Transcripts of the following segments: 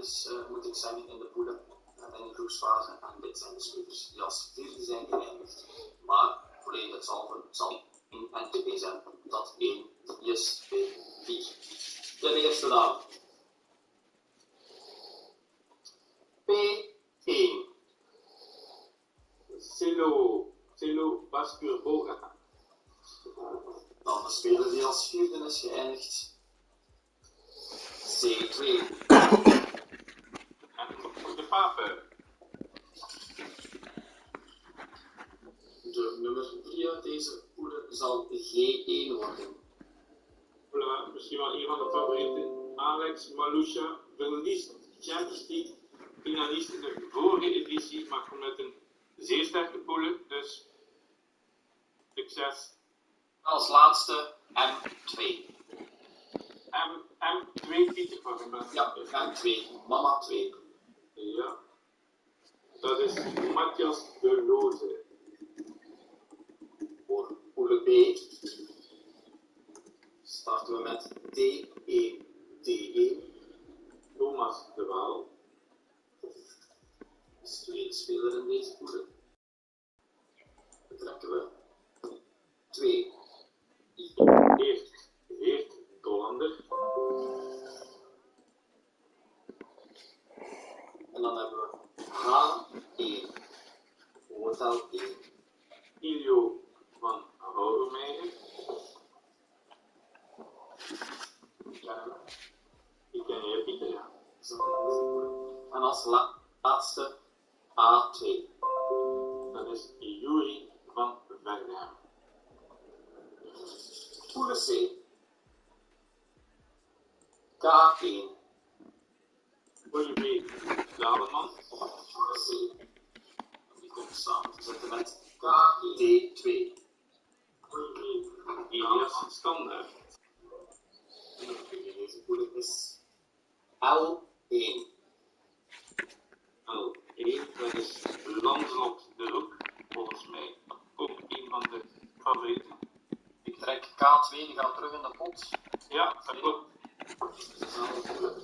dus moet ik zeggen in de poelen in de groepsfase. En dit zijn de spelers die als vierde zijn geëindigd. Maar volledig hetzelfde zal in NTP zijn. Dat 1 is 2, 4. De eerste naam. P1. Celo Bascurbora. Dan de speler die als vierde is geëindigd. C2. En de Pape. De nummer 3 uit deze poelen zal G1 worden. Misschien wel een van de favorieten. Alex Malusha, finalist Champions League. Finalist in de vorige editie, maar komt met een zeer sterke poelen. Dus succes. Als laatste M2. M2 Pieter van hem. Ja, M2. Mama 2. Ja. Dat is Matthias de Loze. Voor poelen B starten we met D1. D1. Thomas de Waal. Is tweede speler in deze poelen. Betrekken we 2. Geert Dollander. En dan hebben we H1. Hotel 1. Ilio van Houdemeijer. Die ken je, Pieter, ja. En als laatste A2. Dat is Yuri van Vernheim. Poelen C. K1. Olivier Daleman. Poelen C. Die komt samen te zetten met K1. D2. Olivier Elias Standaard. En de deze poelen is L1. L1, dat is Lanslot de Hoek. Volgens mij ook een van de favorieten. Ik trek K2, die gaat terug in de pot. Ja, dat klopt. Dezelfde poelen.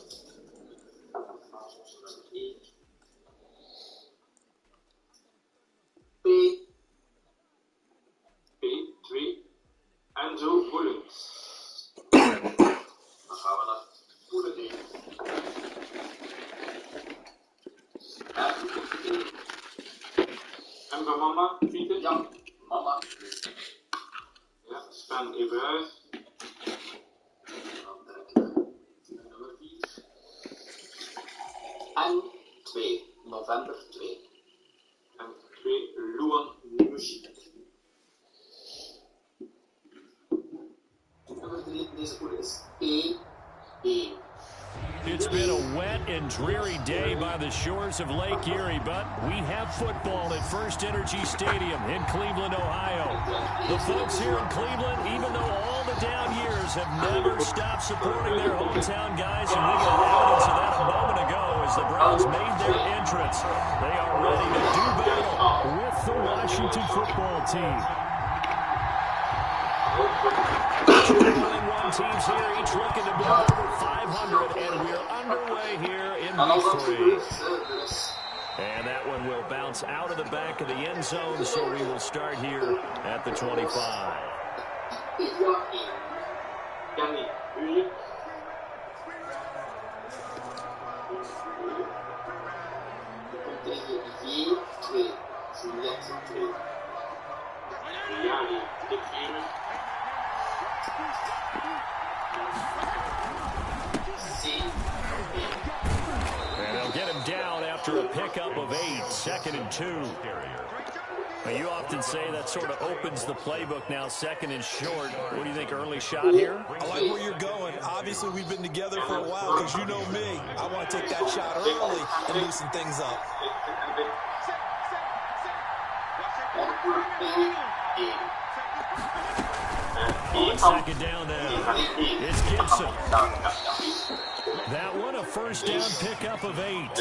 P2 Enzo Bullens. Dan gaan we naar poelen D. F1. En bij mama, Pieter? Ja, mama. Ja, Sven Everhuis. Dan trekken we nummer 4. En 2. November 2. En 2 Luan Nushi. Nummer 3 in deze pool is E1. It's been a wet and dreary day by the shores of Lake Erie, but we have football at First Energy Stadium in Cleveland, Ohio. The folks here in Cleveland, even though all the down years have never stopped supporting their hometown guys, and we got evidence of that a moment ago as the Browns made their entrance. They are ready to do battle with the Washington football team. Two 1-1 teams here, each looking to move over 500, and we're underway here in week 3. And that one will bounce out of the back of the end zone, so we will start here at the 25. Danny Ulik. Jari Dikveren. And they'll get him down after a pickup of 8, 2nd and 2. Now, you often say that sort of opens the playbook now, 2nd and short. What do you think, early shot here? I like where you're going. Obviously, we've been together for a while because you know me. I want to take that shot early and loosen things up. On 2nd down now, it's Gibson. That one, a first down pickup of 8.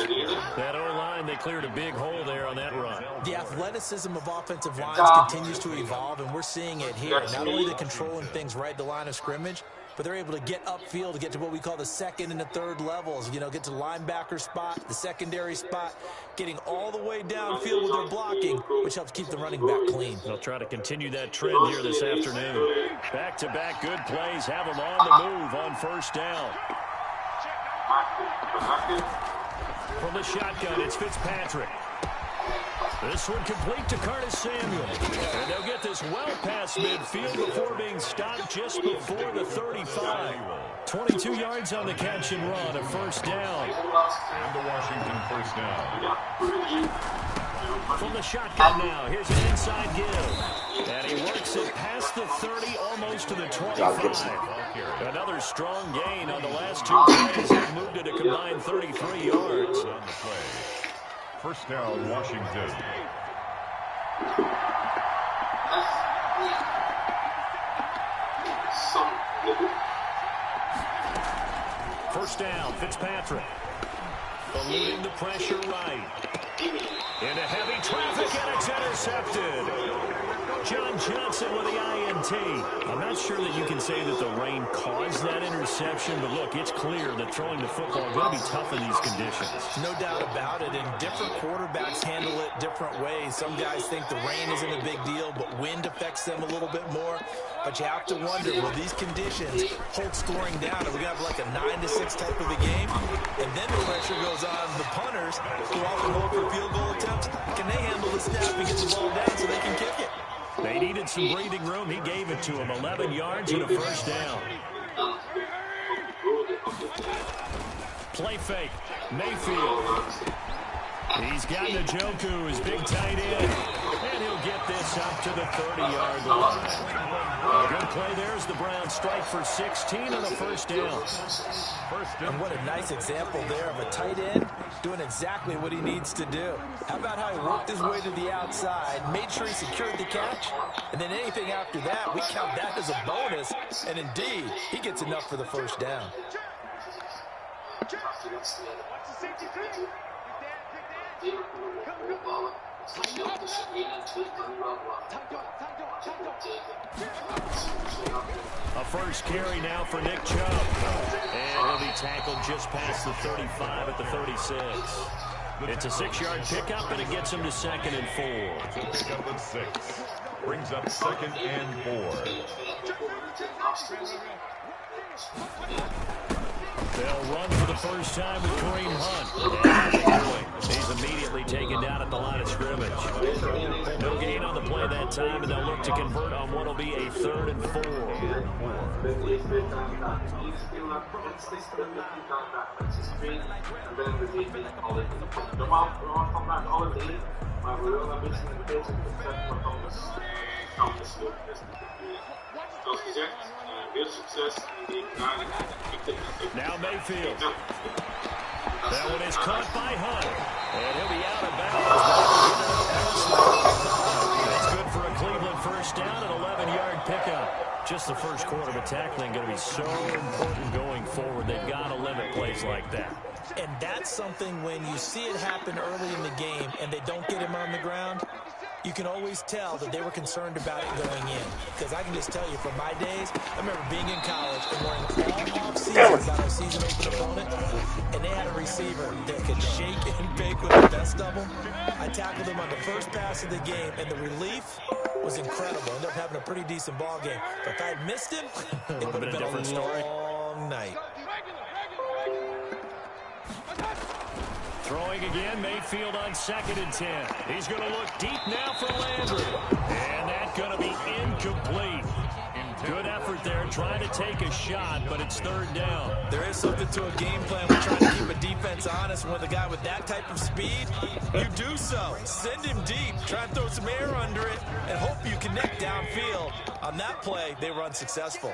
That O-line, they cleared a big hole there on that run. The athleticism of offensive lines continues to evolve, and we're seeing it here. Not only the controlling things right at the line of scrimmage, but but they're able to get upfield to get to what we call the second and the third levels. You know, get to the linebacker spot, the secondary spot, getting all the way downfield with their blocking, which helps keep the running back clean. They'll try to continue that trend here this afternoon. Back-to-back good plays have them on the move on first down. From the shotgun, it's Fitzpatrick. This one complete to Curtis Samuel. And they'll get this well past midfield before being stopped just before the 35. 22 yards on the catch and run, a first down. And the Washington first down. From the shotgun now, here's an inside give. And he works it past the 30, almost to the 25. Another strong gain on the last two plays. They've moved it a combined 33 yards. On the play. First down, Washington. First down, Fitzpatrick. Eluding the pressure right. Into heavy traffic, and it's intercepted. John Johnson with the INT. I'm not sure that you can say that the rain caused that interception, but look, it's clear that throwing the football is going to be tough in these conditions. No doubt about it, and different quarterbacks handle it different ways. Some guys think the rain isn't a big deal, but wind affects them a little bit more. But you have to wonder, will these conditions hold scoring down? Are we going to have like a 9-6 type of a game? And then the pressure goes on the punters who often hold for field goal attempts. Can they handle the snap and get the ball down so they can kick it? They needed some breathing room. He gave it to him. 11 yards and a first down. Play fake. Mayfield. He's got Njoku, his big tight end. And he'll get this up to the 30-yard line. Good play there as the Browns strike for 16 on a first down. And what a nice example there of a tight end doing exactly what he needs to do. How about how he worked his way to the outside, made sure he secured the catch, and then anything after that, we count that as a bonus. And indeed, he gets enough for the first down. A first carry now for Nick Chubb. And he'll be tackled just past the 35 at the 36. It's a 6-yard pickup, and it gets him to 2nd and 4. Pickup of 6. Brings up 2nd and 4. They'll run for the first time with Kareem Hunt. He's immediately taken down at the line of scrimmage. No gain on the play that time, and they'll look to convert on what will be a 3rd and 4. Now Mayfield. That one is caught by Hunt. And he'll be out of bounds. That's good for a Cleveland first down, an 11-yard pickup. Just the first quarter, but tackling going to be so important going forward. They've got to limit plays like that. And that's something when you see it happen early in the game and they don't get him on the ground, you can always tell that they were concerned about it going in. Because I can just tell you from my days, I remember being in college and wearing all off-seasons on a season-open opponent, and they had a receiver that could shake and bake with the best of them. I tackled him on the first pass of the game, and the relief was incredible. Ended up having a pretty decent ball game. But if I had missed him, it would have been a long night. Throwing again, Mayfield on 2nd and 10. He's going to look deep now for Landry. And that's going to be incomplete. Good effort there, trying to take a shot, but it's 3rd down. There is something to a game plan. We're trying to keep a defense honest. With a guy with that type of speed, you do so. Send him deep. Try and throw some air under it and hope you connect downfield. On that play, they were unsuccessful.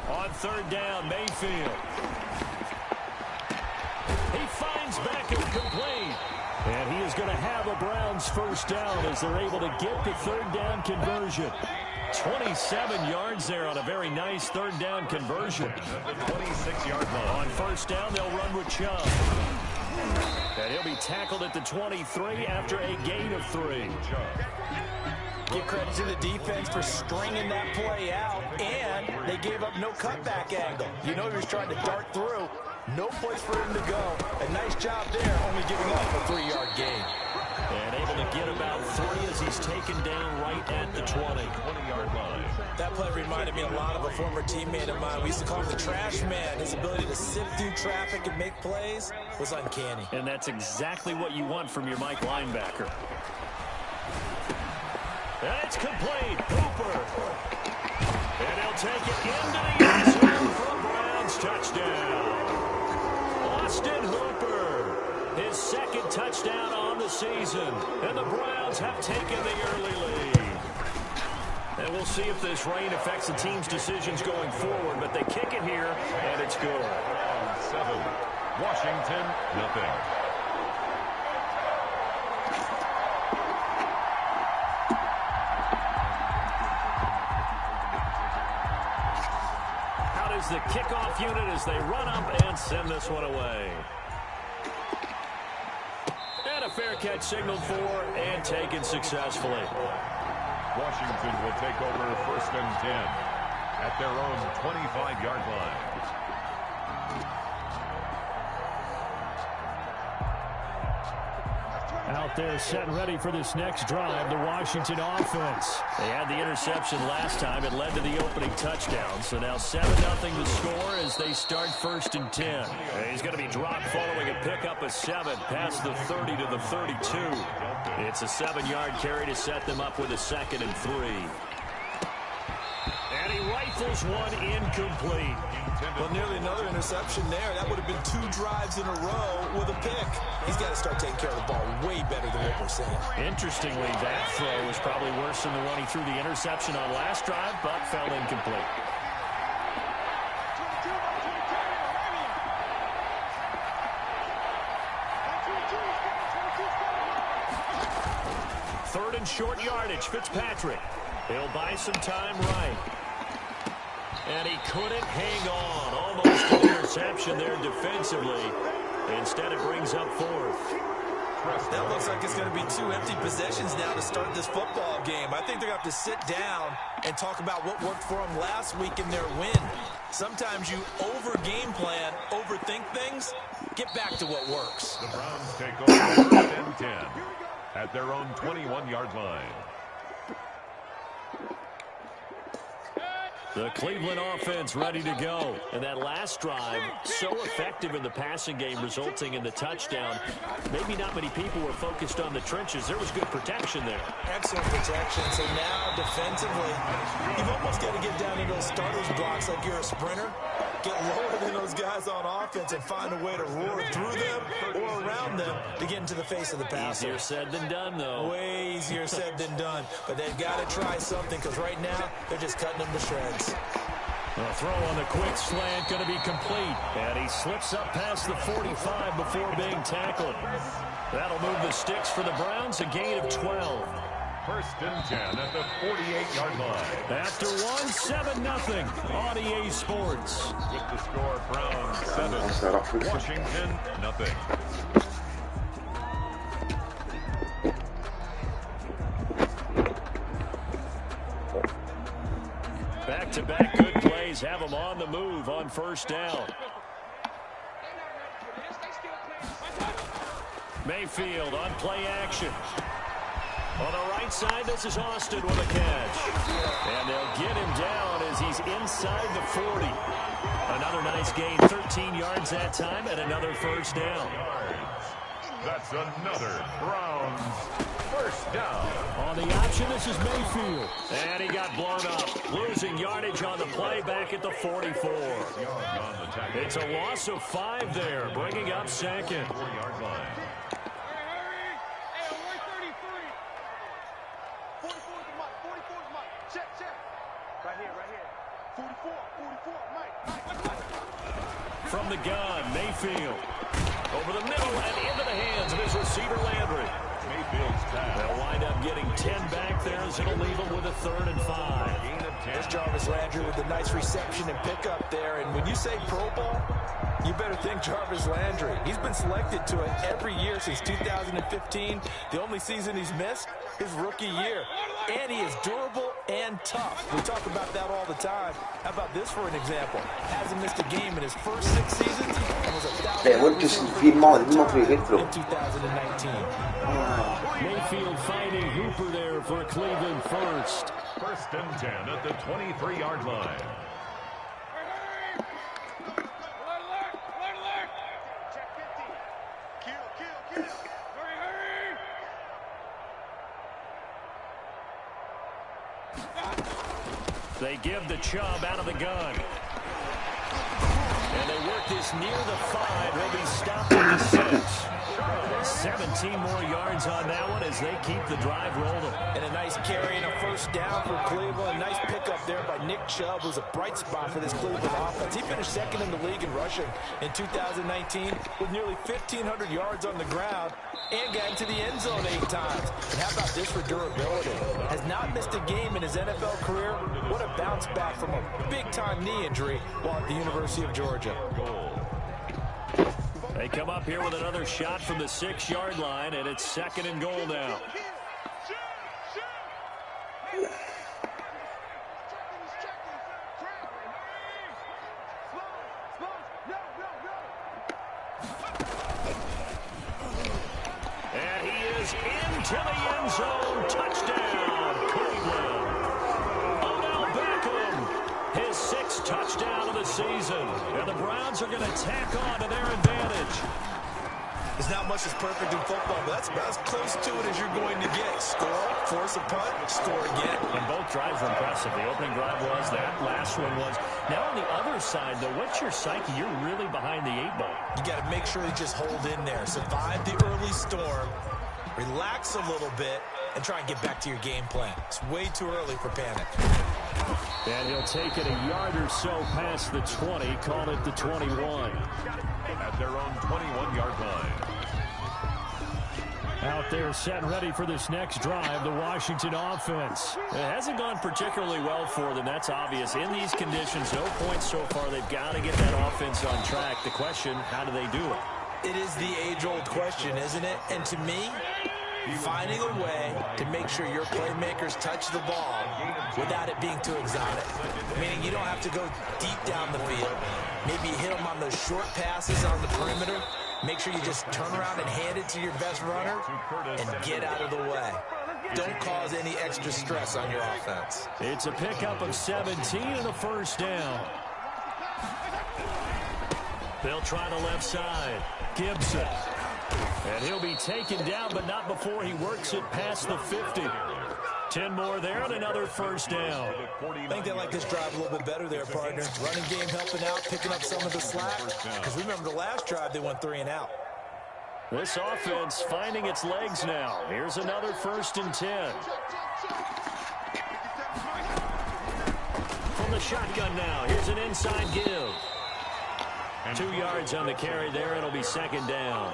On 3rd down, Mayfield. He finds Beckham complete. And he is going to have a Browns first down as they're able to get the 3rd down conversion. 27 yards there on a very nice 3rd down conversion. 26-yard line. On first down, they'll run with Chubb. And he'll be tackled at the 23 after a gain of 3. Give credit to the defense for stringing that play out, and they gave up no cutback angle. You know he was trying to dart through. No place for him to go. A nice job there, only giving up a 3-yard gain. And able to get about 3 as he's taken down right at the 20-yard line. That play reminded me a lot of a former teammate of mine. We used to call him the trash man. His ability to sift through traffic and make plays was uncanny. And that's exactly what you want from your Mike linebacker. And it's complete. Hooper. And he'll take it into the end zone for a Browns touchdown. Austin Hooper, his second touchdown on the season. And the Browns have taken the early lead. And we'll see if this rain affects the team's decisions going forward. But they kick it here, and it's good. 7. Washington, nothing. The kickoff unit as they run up and send this one away. And a fair catch signaled for and taken successfully. Washington will take over 1st and 10 at their own 25-yard line. Out there set and ready for this next drive, the Washington offense. They had the interception last time. It led to the opening touchdown. So now 7-0 the score as they start 1st and 10. He's going to be dropped following a pickup of 7 past the 30 to the 32. It's a 7-yard carry to set them up with a 2nd and 3. And he rifles one incomplete. Well, nearly another interception there. That would have been 2 drives in a row with a pick. He's got to start taking care of the ball way better than what we're seeing. Interestingly, that throw was probably worse than the one he threw the interception on last drive, but fell incomplete. Third and short yardage, Fitzpatrick. He'll buy some time right. And he couldn't hang on. Almost an interception there defensively. Instead, it brings up 4th. That looks like it's going to be 2 empty possessions now to start this football game. I think they're going to have to sit down and talk about what worked for them last week in their win. Sometimes you over-game plan, overthink things. Get back to what works. The Browns take over 1st and 10 at their own 21-yard line. The Cleveland offense ready to go. And that last drive, so effective in the passing game, resulting in the touchdown. Maybe not many people were focused on the trenches. There was good protection there. Excellent protection. So now, defensively, you've almost got to get down into those starters blocks like you're a sprinter. Get lower than those guys on offense and find a way to roar through them or around them to get into the face of the passer. Easier said than done, though. Way easier said than done. But they've got to try something because right now they're just cutting them to shreds. A throw on the quick slant going to be complete. And he slips up past the 45 before being tackled. That'll move the sticks for the Browns, a gain of 12. 1st and 10 at the 48-yard line. After 7-0 on EA Sports. With the score, Browns 7, Washington nothing. Back-to-back good plays have them on the move on 1st down. Mayfield on play action. On the right side, this is Austin with a catch. And they'll get him down as he's inside the 40. Another nice gain, 13 yards that time, and another 1st down. That's another Browns 1st down. On the option, this is Mayfield. And he got blown up. Losing yardage on the play back at the 44. It's a loss of 5 there, bringing up 2nd. 4-yard line. From the gun, Mayfield. Over the middle and into the hands of his receiver, Landry. Mayfield's pass. They'll wind up getting 10 back there as it'll leave them with a 3rd and 5. There's Jarvis Landry with a nice reception and pickup there. And when you say Pro Bowl, You better think Jarvis Landry. He's been selected to it every year since 2015. The only season he's missed, his rookie year. And he is durable and tough. We talk about that all the time. How about this for an example? Hasn't missed a game in his first 6 seasons and was 1,000 in 2019. Mayfield finding Hooper there for a Cleveland first. First and 10 at the 23-yard line. They give the Chubb out of the gun. And they work this near the 5. He'll be stopped at the 6. 17 more yards on that one as they keep the drive rolling. And a nice carry and a first down for Cleveland. Nice pickup there by Nick Chubb, who's a bright spot for this Cleveland offense. He finished second in the league in rushing in 2019 with nearly 1,500 yards on the ground and got into the end zone 8 times. And how about this for durability? Has not missed a game in his NFL career. What a bounce back from a big-time knee injury while at the University of Georgia. They come up here with another shot from the 6-yard line, and it's 2nd and goal now. And he is into the end zone. Touchdown, Cleveland. Odell Beckham, his 6th touchdown of the season. And the Browns are going to tack on to their advantage. There's not much that's perfect in football, but that's about as close to it as you're going to get. Score, force a punt, score again. And both drives were impressive. The opening drive was, that last one was. Now on the other side, though, what's your psyche? You're really behind the 8 ball. You got to make sure you just hold in there. Survive the early storm, relax a little bit, and try and get back to your game plan. It's way too early for panic. And he'll take it a yard or so past the 20, call it the 21. At their own 21-yard line. Out there set ready for this next drive, the Washington offense. It hasn't gone particularly well for them, that's obvious. In these conditions, no points so far. They've got to get that offense on track. The question, how do they do it? It is the age-old question, isn't it? And to me, finding a way to make sure your playmakers touch the ball without it being too exotic. Meaning you don't have to go deep down the field. Maybe hit them on those short passes on the perimeter. Make sure you just turn around and hand it to your best runner and get out of the way. Don't cause any extra stress on your offense. It's a pickup of 17 and a first down. They'll try the left side. Gibson. And he'll be taken down, but not before he works it past the 50. 10 more there and another first down. I think they like this drive a little bit better there, partner. Running game helping out, picking up some of the slack. Because remember the last drive, they went 3 and out. This offense finding its legs now. Here's another 1st and 10. From the shotgun now, here's an inside give. 2 yards on the carry there. It'll be 2nd down.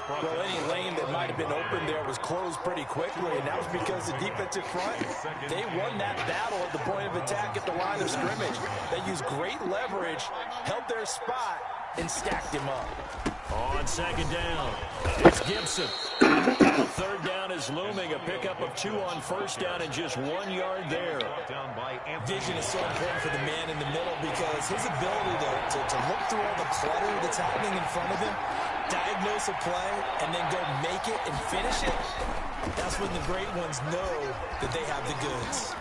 Well, any lane that might have been open there was closed pretty quickly, and that was because the defensive front, they won that battle at the point of attack at the line of scrimmage. They used great leverage, held their spot, and stacked him up. On 2nd down, it's Gibson. 3rd down is looming. A pickup of 2 on 1st down and just 1 yard there. Vision is so important for the man in the middle because his ability to look through all the clutter that's happening in front of him, diagnose a play, and then go make it and finish it, that's when the great ones know that they have the goods.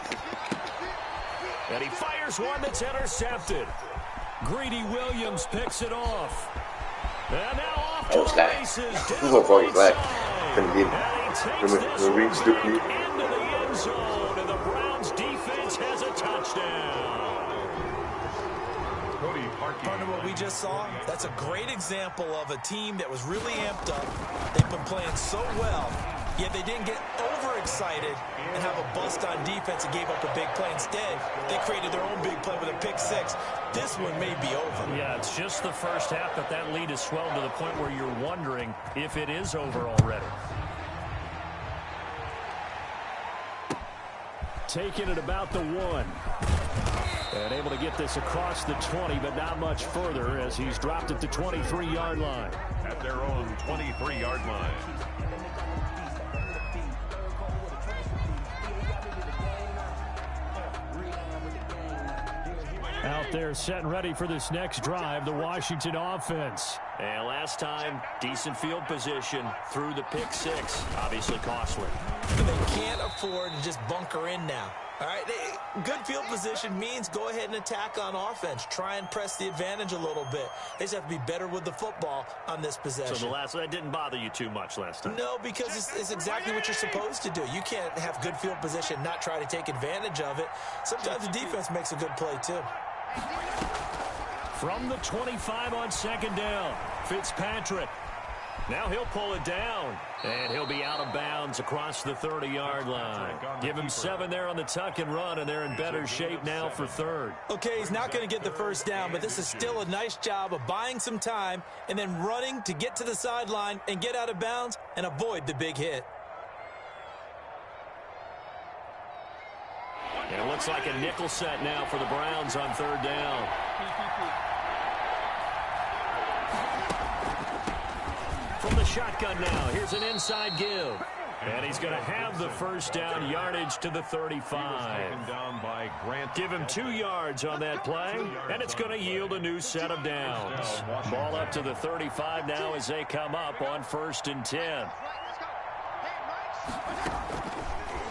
And he fires one that's intercepted. Greedy Williams picks it off. And now off to the races. And he takes this one back into the end zone, and the Browns defense has a touchdown. Partner, what we just saw, that's a great example of a team that was really amped up. They've been playing so well, yet they didn't get overexcited and have a bust on defense and gave up a big play. Instead, they created their own big play with a pick-6. This one may be over. Yeah, it's just the first half, but that lead is swelled to the point where you're wondering if it is over already. taken at about the 1. And able to get this across the 20, but not much further as he's dropped at the 23-yard line. At their own 23-yard line. Out there set and ready for this next drive, the Washington offense. And last time, decent field position through the pick 6. Obviously costly. They can't afford to just bunker in now. All right, good field position means go ahead and attack on offense. Try and press the advantage a little bit. They just have to be better with the football on this possession. So that didn't bother you too much last time? No, because it's exactly what you're supposed to do. You can't have good field position, not try to take advantage of it. Sometimes the defense makes a good play, too. From the 25 on second down, Fitzpatrick. Now he'll pull it down, and he'll be out of bounds across the 30-yard line. Give him 7 there on the tuck and run, and they're in better shape now for third. Okay, he's not going to get the first down, but this is still a nice job of buying some time and then running to get to the sideline and get out of bounds and avoid the big hit. And it looks like a nickel set now for the Browns on third down. From the shotgun now, here's an inside give. And he's going to have the first down, yardage to the 35. Give him 2 yards on that play, and it's going to yield a new set of downs. Ball up to the 35 now as they come up on 1st and 10.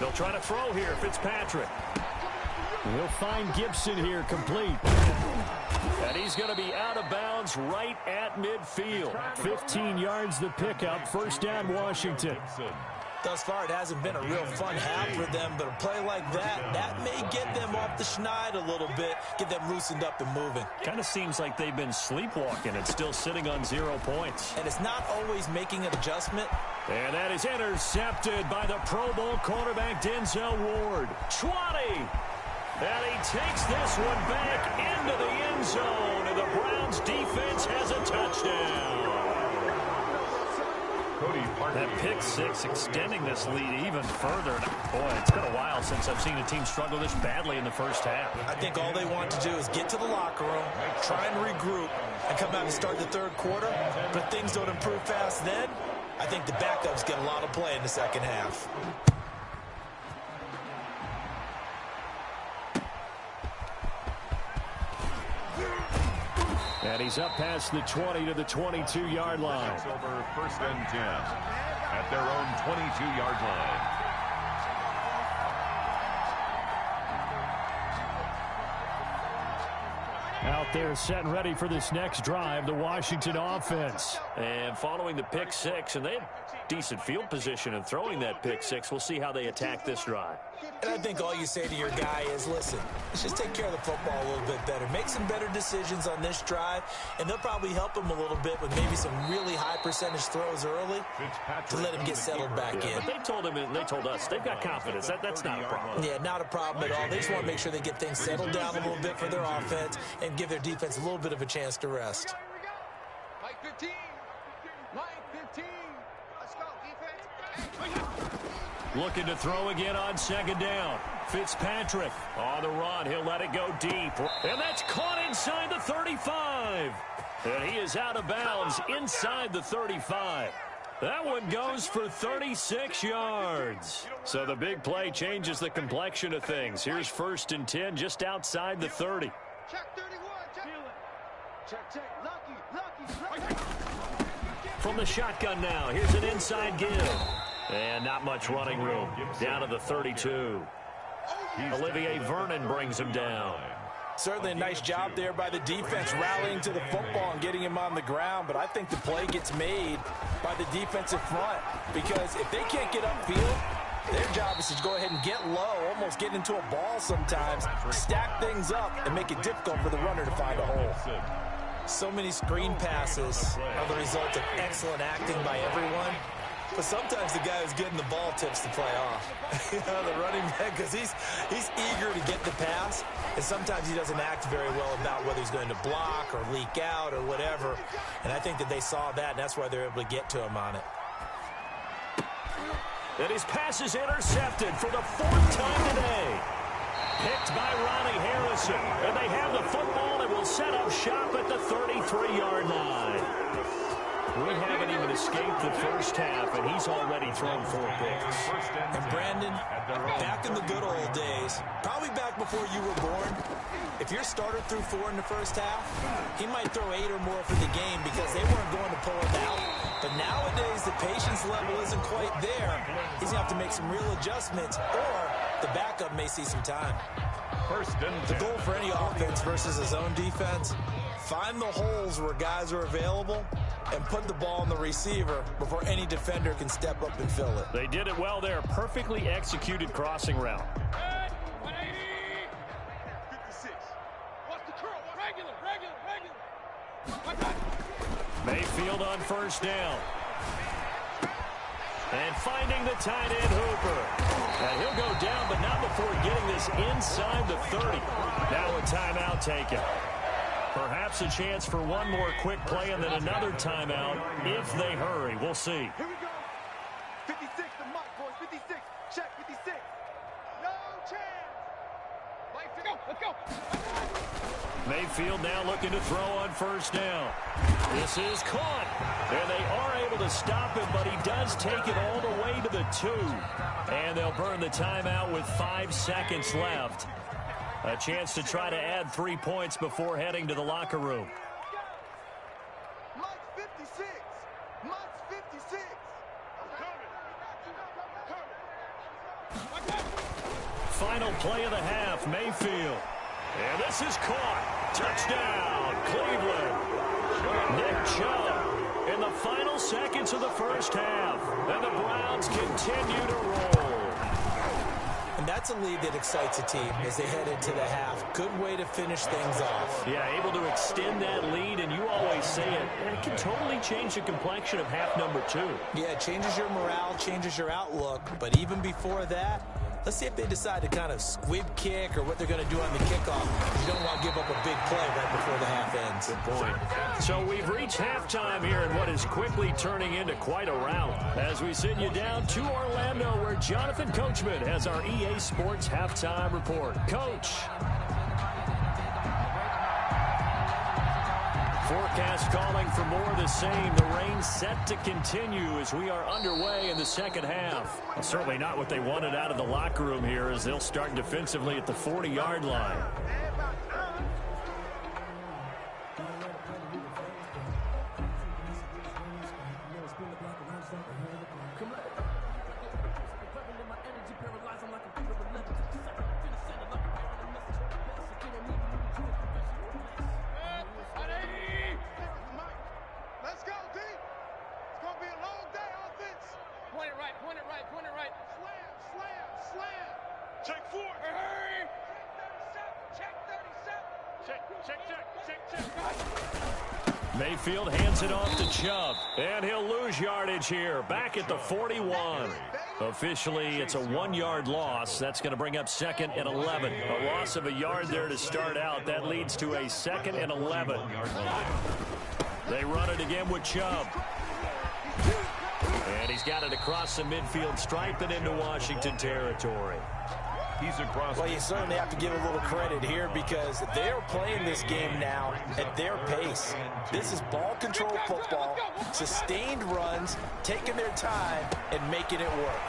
They'll try to throw here, Fitzpatrick. We'll find Gibson here complete. And he's going to be out of bounds right at midfield. 15 yards the pickup. First down, Washington. Thus far, it hasn't been a real fun half for them, but a play like that may get them off the schneid a little bit, get them loosened up and moving. Kind of seems like they've been sleepwalking and still sitting on 0 points. And it's not always making an adjustment. And that is intercepted by the Pro Bowl cornerback Denzel Ward. 20! And he takes this one back into the end zone, and the Browns defense has a touchdown. That pick 6 extending this lead even further. Boy, it's been a while since I've seen a team struggle this badly in the first half. I think all they want to do is get to the locker room, try and regroup, and come out and start the third quarter. But things don't improve fast then. I think the backups get a lot of play in the second half. And he's up past the 20 to the 22-yard line. It's over 1st and 10 at their own 22-yard line. Out there set and ready for this next drive, the Washington offense. And following the pick 6, and they had decent field position in throwing that pick 6. We'll see how they attack this drive. And I think all you say to your guy is, listen, let's just take care of the football a little bit better. Make some better decisions on this drive, and they'll probably help him a little bit with maybe some really high percentage throws early to let him get settled back in. But they told him, and they told us, they've got confidence. That's not a problem. Yeah, not a problem at all. They just want to make sure they get things settled down a little bit for their offense and give their defense a little bit of a chance to rest. Mike 15. Mike 15. Let's go, defense. Looking to throw again on second down. Fitzpatrick on the run. He'll let it go deep. And that's caught inside the 35. And he is out of bounds inside the 35. That one goes for 36 yards. So the big play changes the complexion of things. Here's 1st and 10 just outside the 30. Check 31. Check. Lucky. From the shotgun now, here's an inside give. And not much running room. Down to the 32. Olivier Vernon brings him down. Certainly a nice job there by the defense rallying to the football and getting him on the ground, but I think the play gets made by the defensive front because if they can't get upfield, their job is to go ahead and get low, almost get into a ball sometimes, stack things up, and make it difficult for the runner to find a hole. So many screen passes are the result of excellent acting by everyone. But sometimes the guy who's getting the ball tips the play off. The running back, because he's eager to get the pass, and sometimes he doesn't act very well about whether he's going to block or leak out or whatever. And I think that they saw that, and that's why they're able to get to him on it. And his pass is intercepted for the 4th time today. Picked by Ronnie Harrison. And they have the football and will set up shop at the 33-yard line. We haven't even escaped the first half, and he's already thrown 4 picks. And Brandon, back in the good old days, probably back before you were born, if your starter threw 4 in the first half, he might throw 8 or more for the game because they weren't going to pull him out. But nowadays, the patience level isn't quite there. He's going to have to make some real adjustments, or the backup may see some time. The goal for any offense versus a zone defense, find the holes where guys are available and put the ball on the receiver before any defender can step up and fill it. They did it well there. Perfectly executed crossing route. 56. What's the curl? Regular. Mayfield on first down. And finding the tight end Hooper. And he'll go down, but not before getting this inside the 30. Now a timeout taken. Perhaps a chance for one more quick play and then another timeout if they hurry. We'll see. Here we go. 56 to Mike, boys. 56. Check 56. No chance. Mike, let's go. Mayfield now looking to throw on first down. This is caught. And they are able to stop him, but he does take it all the way to the 2. And they'll burn the timeout with 5 seconds left. A chance to try to add 3 points before heading to the locker room. Mike's 56. Mike's 56. Final play of the half, Mayfield. And this is caught. Touchdown, Cleveland. Nick Chubb in the final seconds of the first half. And the Browns continue to roll. And that's a lead that excites a team as they head into the half. Good way to finish things off. Yeah, able to extend that lead, and you always say it, and it can totally change the complexion of half number 2. Yeah, it changes your morale, changes your outlook. But even before that, let's see if they decide to kind of squib kick or what they're going to do on the kickoff. You don't want to give up a big play right before the half ends. Good point. So we've reached halftime here in what is quickly turning into quite a rout. As we send you down to Orlando, where Jonathan Coachman has our EA Sports halftime report. Coach. Forecast calling for more of the same. The rain set to continue as we are underway in the second half. Well, certainly not what they wanted out of the locker room here as they'll start defensively at the 40-yard line. Mayfield hands it off to Chubb, and he'll lose yardage here, back at the 41. Officially, it's a 1-yard loss. That's going to bring up 2nd and 11. A loss of a yard there to start out. That leads to a 2nd and 11. They run it again with Chubb. And he's got it across the midfield stripe and into Washington territory. He's across. Well, you certainly have to give a little credit here because they're playing this game now at their pace. This is ball control football, sustained runs, taking their time, and making it work.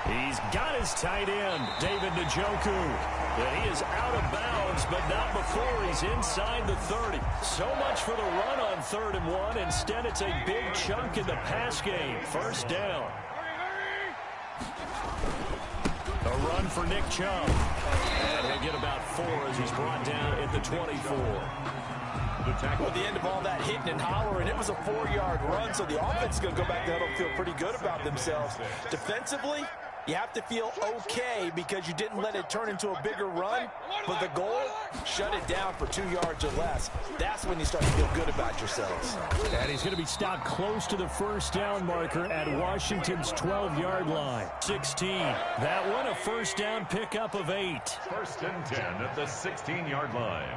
He's got his tight end, David Njoku. And he is out of bounds, but not before he's inside the 30. So much for the run on 3rd and 1. Instead, it's a big chunk in the pass game. First down. A run for Nick Chubb. And he'll get about 4 as he's brought down at the 24. Well, at the end of all that hitting and hollering, it was a 4-yard run, so the offense is going to go back to huddle and feel pretty good about themselves. Defensively, you have to feel okay because you didn't let it turn into a bigger run, but the goal, shut it down for 2 yards or less. That's when you start to feel good about yourselves. And he's going to be stopped close to the first down marker at Washington's 12-yard line. 16. That one a first down pickup of 8. 1st and 10 at the 16-yard line.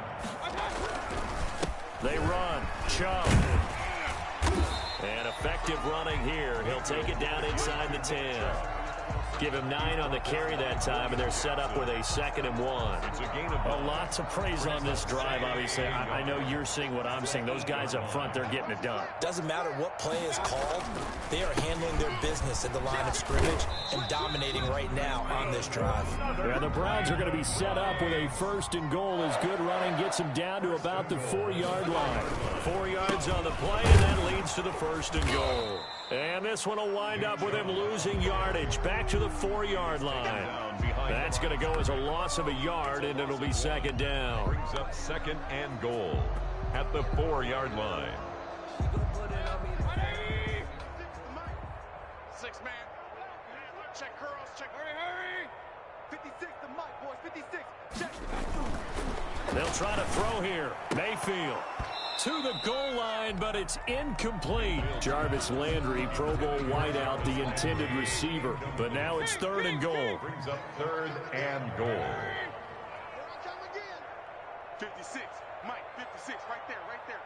They run. Chubb. And effective running here. He'll take it down inside the 10. Give him 9 on the carry that time, and they're set up with a 2nd and 1. It's a gain of Well, lots of praise on this drive, obviously. I know you're seeing what I'm seeing. Those guys up front, they're getting it done. Doesn't matter what play is called. They are handling their business at the line of scrimmage and dominating right now on this drive. Yeah, the Browns are going to be set up with a 1st and goal as good running gets them down to about the 4-yard line. 4 yards on the play, and that leads to the 1st and goal. And this one will wind up with him losing yardage back to the 4-yard line. That's going to go as a loss of a yard, and it'll be 2nd down. Brings up 2nd and goal at the 4-yard line. 6-man. Check curls. Check. Hurry. 56 to Mike, boys. 56. Check. They'll try to throw here. Mayfield to the goal line, but it's incomplete. Jarvis Landry, Pro Bowl wideout, the intended receiver. But now it's 3rd and goal. Brings up 3rd and goal. 56. Mike, 56. Right there.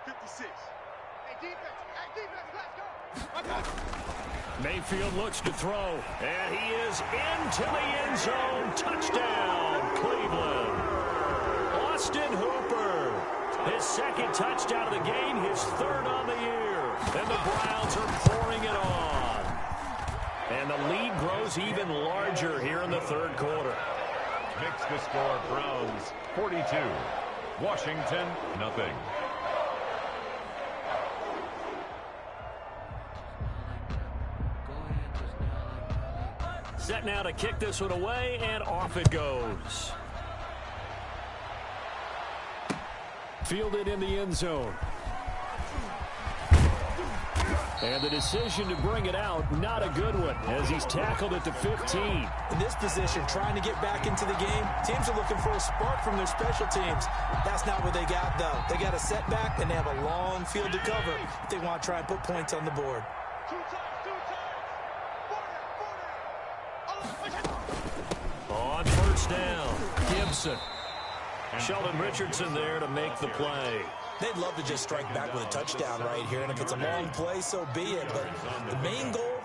56. Hey, defense, let's go. Mayfield looks to throw, and he is into the end zone. Touchdown, Cleveland. Austin Hooper, his 2nd touchdown of the game, his 3rd on the year. And the Browns are pouring it on. And the lead grows even larger here in the 3rd quarter. Makes the score Browns 42. Washington, nothing. Set now to kick this one away, and off it goes. Fielded in the end zone. And the decision to bring it out, not a good one, as he's tackled at the 15. In this position, trying to get back into the game, teams are looking for a spark from their special teams. That's not what they got, though. They got a setback, and they have a long field to cover if they want to try and put points on the board. On 1st down, Gibson. Sheldon Richardson there to make the play. They'd love to just strike back with a touchdown right here, and if it's a long play, so be it. But the main goal,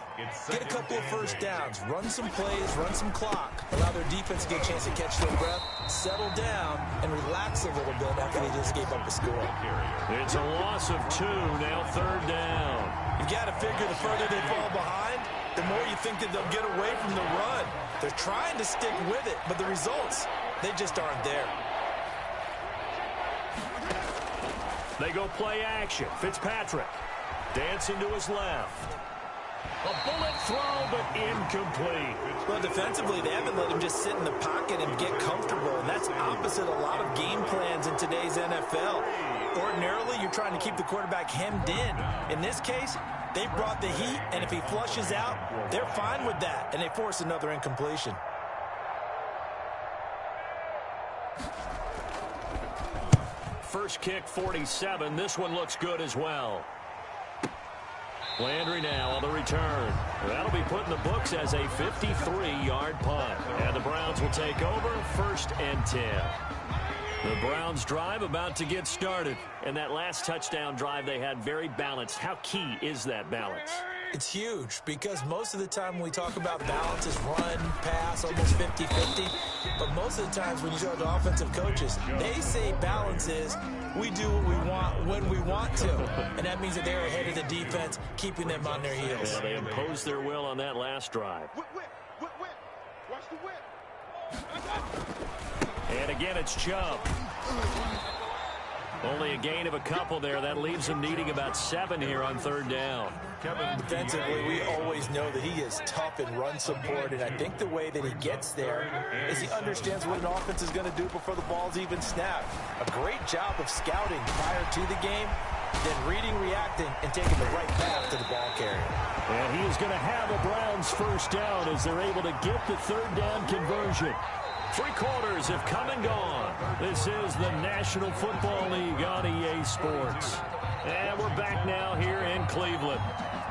get a couple of 1st downs, run some plays, run some clock, allow their defense to get a chance to catch their breath, settle down, and relax a little bit after they just gave up a score. It's a loss of 2, now 3rd down. You've got to figure the further they fall behind, the more you think that they'll get away from the run. They're trying to stick with it, but the results, they just aren't there. They go play action. Fitzpatrick dancing to his left. A bullet throw, but incomplete. Well, defensively, they haven't let him just sit in the pocket and get comfortable, and that's opposite a lot of game plans in today's NFL. Ordinarily, you're trying to keep the quarterback hemmed in. In this case, they brought the heat, and if he flushes out, they're fine with that, and they force another incompletion. First kick, 47. This one looks good as well. Landry now on the return. That'll be put in the books as a 53-yard punt. And the Browns will take over 1st and 10. The Browns drive about to get started. And that last touchdown drive they had very balanced. How key is that balance? It's huge because most of the time when we talk about balance is run, pass, almost 50-50. But most of the times when you talk to offensive coaches, they say balance is we do what we want when we want to. And that means that they're ahead of the defense, keeping them on their heels. Yeah, they imposed their will on that last drive. Whip. Watch the whip. And again, it's Chubb. Only a gain of a couple there. That leaves them needing about 7 here on 3rd down. Kevin, defensively, we always know that he is tough in run support, and I think the way that he gets there is he understands what an offense is going to do before the ball's even snapped. A great job of scouting prior to the game, then reading, reacting, and taking the right path to the ball carrier. And he is going to have a Browns 1st down as they're able to get the 3rd down conversion. 3 quarters have come and gone. This is the National Football League on EA Sports. And we're back now here in Cleveland.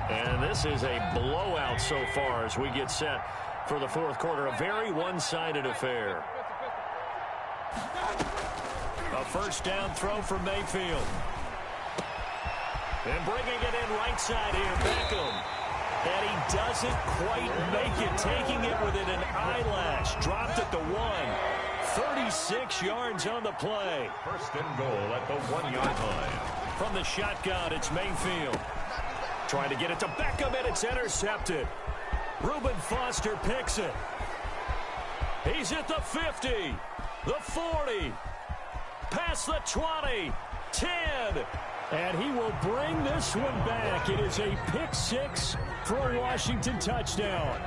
And this is a blowout so far as we get set for the 4th quarter. A very one-sided affair. A 1st down throw from Mayfield. And bringing it in right side here, Beckham. And he doesn't quite make it, taking it within an eyelash. Dropped at the 1. 36 yards on the play. First and goal at the 1-yard line. From the shotgun, it's Mayfield. Trying to get it to Beckham, and it's intercepted. Reuben Foster picks it. He's at the 50, the 40, past the 20, 10. And he will bring this one back. It is a pick six for a Washington touchdown.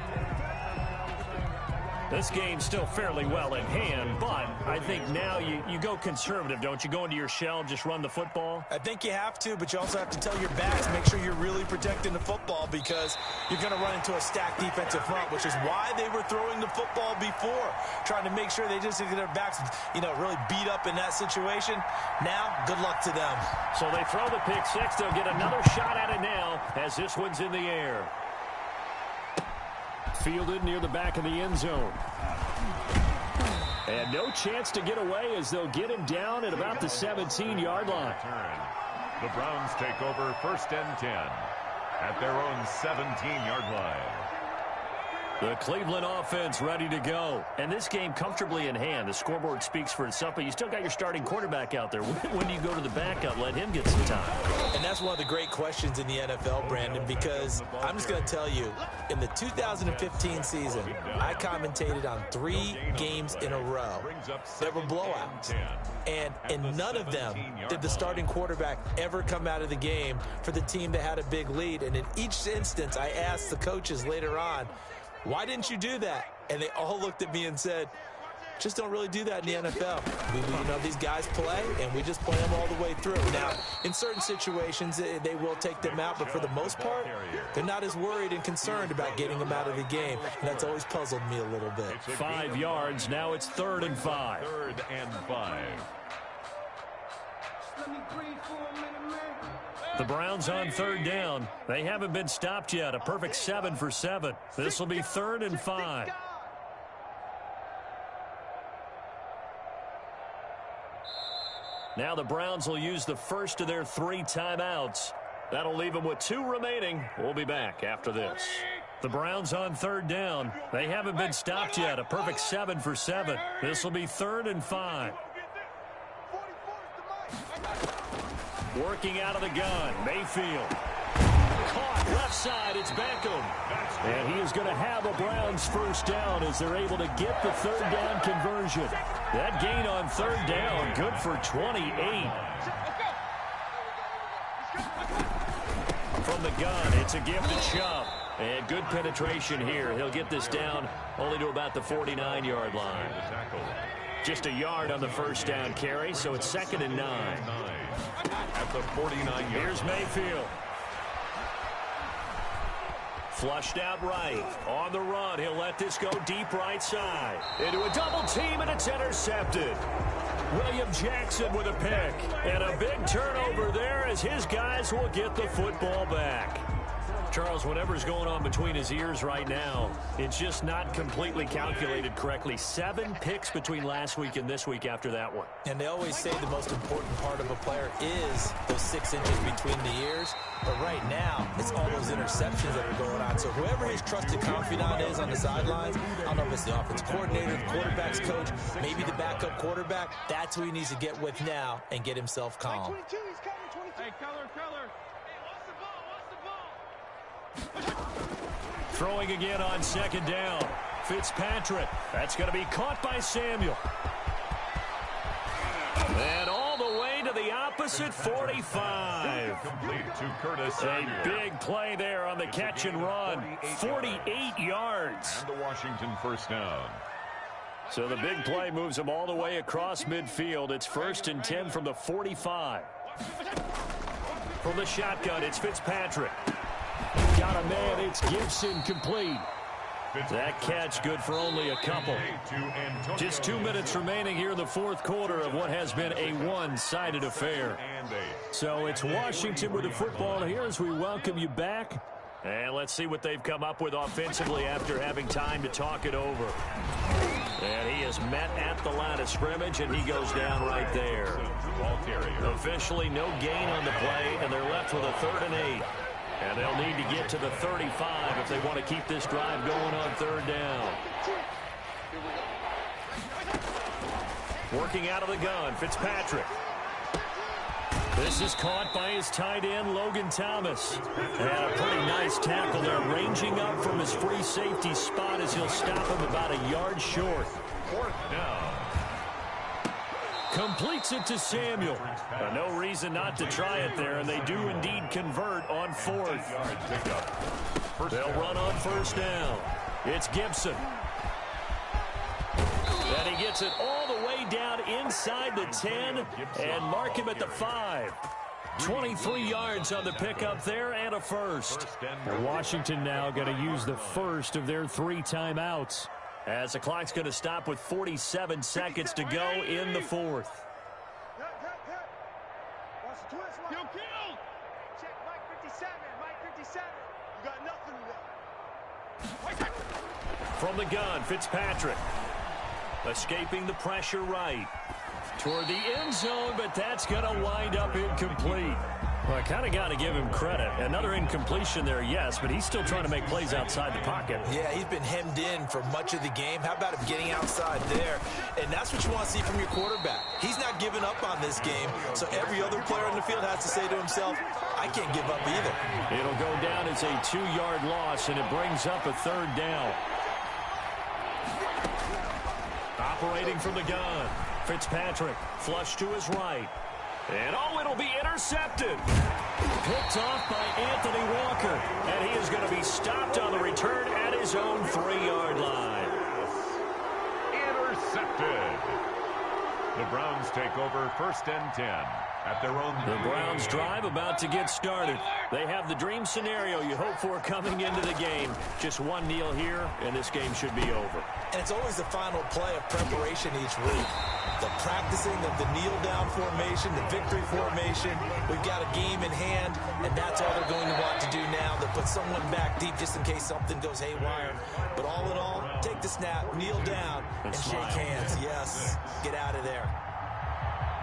This game's still fairly well in hand, but I think now you go conservative, don't you? Go into your shell, just run the football? I think you have to, but you also have to tell your backs, make sure you're really protecting the football because you're going to run into a stacked defensive front, which is why they were throwing the football before, trying to make sure they just get their backs, really beat up in that situation. Now, good luck to them. So they throw the pick six. They'll get another shot at it now as this one's in the air. Fielded near the back of the end zone. And no chance to get away as they'll get him down at about the 17-yard line. The Browns take over first and 10 at their own 17-yard line. The Cleveland offense ready to go. And this game comfortably in hand. The scoreboard speaks for itself, but you still got your starting quarterback out there. When do you go to the backup? Let him get some time. And that's one of the great questions in the NFL, Brandon, because I'm just going to tell you, in the 2015 season, I commentated on 3 games in a row that were blowouts. And in none of them did the starting quarterback ever come out of the game for the team that had a big lead. And in each instance, I asked the coaches later on, why didn't you do that? And they all looked at me and said, just don't really do that in the NFL. These guys play, and we just play them all the way through. Now, in certain situations, they will take them out, but for the most part, they're not as worried and concerned about getting them out of the game, and that's always puzzled me a little bit. 5 yards. Now it's 3rd and 5. 3rd and 5. The Browns on 3rd down. They haven't been stopped yet. A perfect 7 for 7. This will be 3rd and 5. Now the Browns will use the first of their 3 timeouts. That'll leave them with 2 remaining. We'll be back after this. The Browns on 3rd down. They haven't been stopped yet. A perfect 7 for 7. This will be 3rd and 5. Working out of the gun, Mayfield. Caught left side, it's Beckham. And he is going to have a Browns first down as they're able to get the 3rd down conversion. That gain on 3rd down, good for 28. From the gun, it's a gift to Chubb. And good penetration here. He'll get this down only to about the 49-yard line. Just a yard on the first down carry, so it's 2nd and 9. At the 49-yard. Here's Mayfield. Flushed out right. On the run, he'll let this go deep right side. Into a double team, and it's intercepted. William Jackson with a pick. And a big turnover there as his guys will get the football back. Charles, whatever's going on between his ears right now, it's just not completely calculated correctly. 7 picks between last week and this week after that one. And they always say the most important part of a player is those 6 inches between the ears. But right now, it's all those interceptions that are going on. So whoever his trusted confidant is on the sidelines, I don't know if it's the offense coordinator, the quarterback's coach, maybe the backup quarterback, that's who he needs to get with now and get himself calm. Hey, color. Throwing again on 2nd down. Fitzpatrick. That's going to be caught by Samuel. And all the way to the opposite 45. Complete to Curtis A Samuel. big play there on the catch and run. 48 yards. And the Washington first down. So the big play moves them all the way across midfield. It's 1st and 10 from the 45. From the shotgun, it's Fitzpatrick. Got a man, it's Gibson complete. That catch good for only a couple. Just 2 minutes remaining here in the 4th quarter of what has been a one-sided affair. So it's Washington with the football here as we welcome you back. And let's see what they've come up with offensively after having time to talk it over. And he is met at the line of scrimmage, and he goes down right there. Officially no gain on the play, and they're left with a 3rd and 8. And they'll need to get to the 35 if they want to keep this drive going on third down. Working out of the gun, Fitzpatrick. This is caught by his tight end, Logan Thomas. And a pretty nice tackle there, ranging up from his free safety spot as he'll stop him about a yard short. Fourth down. Completes it to Samuel. No reason not to try it there, and they do indeed convert on fourth. They'll run on first down. It's Gibson. And he gets it all the way down inside the 10 and mark him at the 5. 23 yards on the pickup there and a first. Washington now going to use the first of their 3 timeouts, as the clock's going to stop with 47 seconds to go in the fourth. Check Mike 57. Mike 57. You got nothing to do. From the gun, Fitzpatrick. Escaping the pressure right. Toward the end zone, but that's going to wind up incomplete. Well, I kind of got to give him credit. Another incompletion there, yes, but he's still trying to make plays outside the pocket. Yeah, he's been hemmed in for much of the game. How about him getting outside there? And that's what you want to see from your quarterback. He's not giving up on this game, so every other player on the field has to say to himself, I can't give up either. It'll go down as a 2-yard loss, and it brings up a third down. Operating from the gun, Fitzpatrick, flush to his right. And, oh, it'll be intercepted. Picked off by Anthony Walker. And he is going to be stopped on the return at his own 3-yard line. Intercepted. The Browns take over first and 10 at their own. The Browns drive about to get started. They have the dream scenario you hope for coming into the game. Just one kneel here, and this game should be over. And it's always the final play of preparation each week. The practicing of the kneel-down formation, the victory formation. We've got a game in hand, and that's all they're going to want to do now. They'll put someone back deep just in case something goes haywire. But all in all, take the snap, kneel down, and shake hands. Yes, get out of there.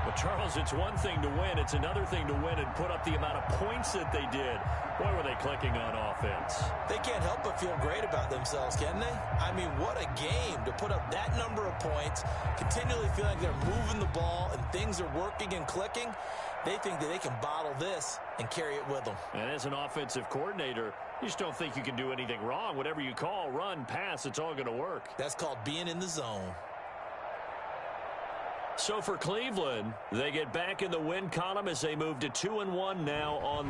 Well, Charles, it's one thing to win. It's another thing to win and put up the amount of points that they did. Boy, were they clicking on offense. They can't help but feel great about themselves, can they? I mean, what a game to put up that number of points, continually feel like they're moving the ball and things are working and clicking. They think that they can bottle this and carry it with them. And as an offensive coordinator, you just don't think you can do anything wrong. Whatever you call, run, pass, it's all going to work. That's called being in the zone. So for Cleveland, they get back in the win column as they move to 2-1 now on the